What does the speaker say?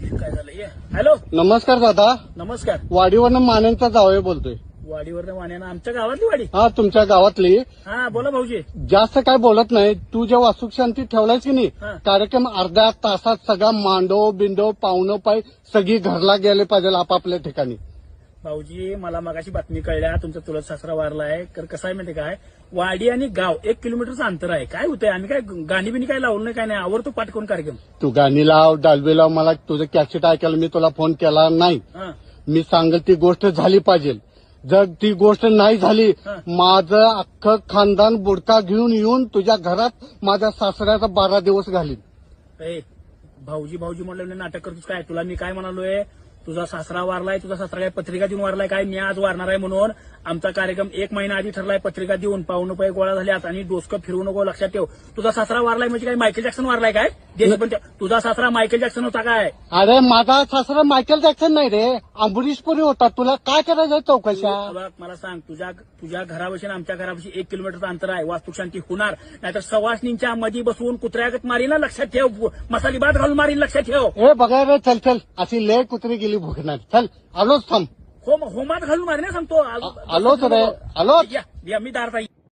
काय झालं ये हॅलो नमस्कार दादा. नमस्कार. वाडीवरनं मानेंचा जावई बोलतोय. वाडीवर मान्यानं आमच्या गावातली वाडी. हा, तुमच्या गावातली. हा बोला भाऊजी. जास्त काय बोलत नाही. तू जे वास्तुक शांती ठेवलायस की नाही, हा. कार्यक्रम अर्ध्या तासात सगळा मांडव बिंडव पाहुणं पाय सगळी घरला गेले पाहिजे आपापल्या ठिकाणी. भाऊजी मला मगाशी बातमी कळल्या तुमचा चुलत सासरा वारलाय. तर कसं आहे माहिती काय, वाडी आणि गाव 1 किलोमीटरचं अंतर आहे. काय होतंय, आम्ही काय गाणी बिनी काय लावलं नाही, काय नाही, आवडतो पाठ करून कार्यक्रम. तू गाणी लाव डालबी लाव, मला तुझं कॅसेट ऐकायला मी तुला फोन केला नाही. हा मी सांगेल ती गोष्ट झाली पाहिजे. जर ती गोष्ट नाही झाली, हा. माझं अख्खं खानदान बुडका घेऊन येऊन तुझ्या घरात माझ्या सासऱ्याचा 12 दिवस घालीन. ए भाऊजी भाऊजी म्हणलं नाटक करतोस काय. तुला मी काय म्हणालोय, तुझा सासरा वारलाय, तुझा सासरा काय पत्रिका देऊन वारलाय काय, मी आज वारणार आहे म्हणून आमचा कार्यक्रम 1 महिना आधी ठरलाय. पत्रिका देऊन पाहुणं पाय गोळा झाल्यात आणि डोसकं फिरवू नको, लक्षात ठेव. तुझा सासरा वारलाय म्हणजे काय मायकेल जॅक्सन वारलाय काय देश, पण तुझा सासरा मायकेल जॅक्सन होता काय. अरे माझा सासरा मायकेल जॅक्सन नाही रे, अमरीश पुरी होता. तुला काय करायचं चौकशा. बघ मला सांग, तुझ्या घरापाशी आणि आमच्या घरापाशी 1 किलोमीटरचं अंतर आहे. वास्तुक शांती होणार, नाहीतर सवासनींच्या मध्ये बसवून कुत्र्यागत मारीन, लक्षात ठेव. मसाली भात घालून मारीन, लक्षात ठेव. हे बघा रे, चल चल, अशी लय कुत्री गेली भुकणार. चल आलोच, थांब. होमात घालून मारीन सांगतो. आलोच रे, आलोच. या मी दारता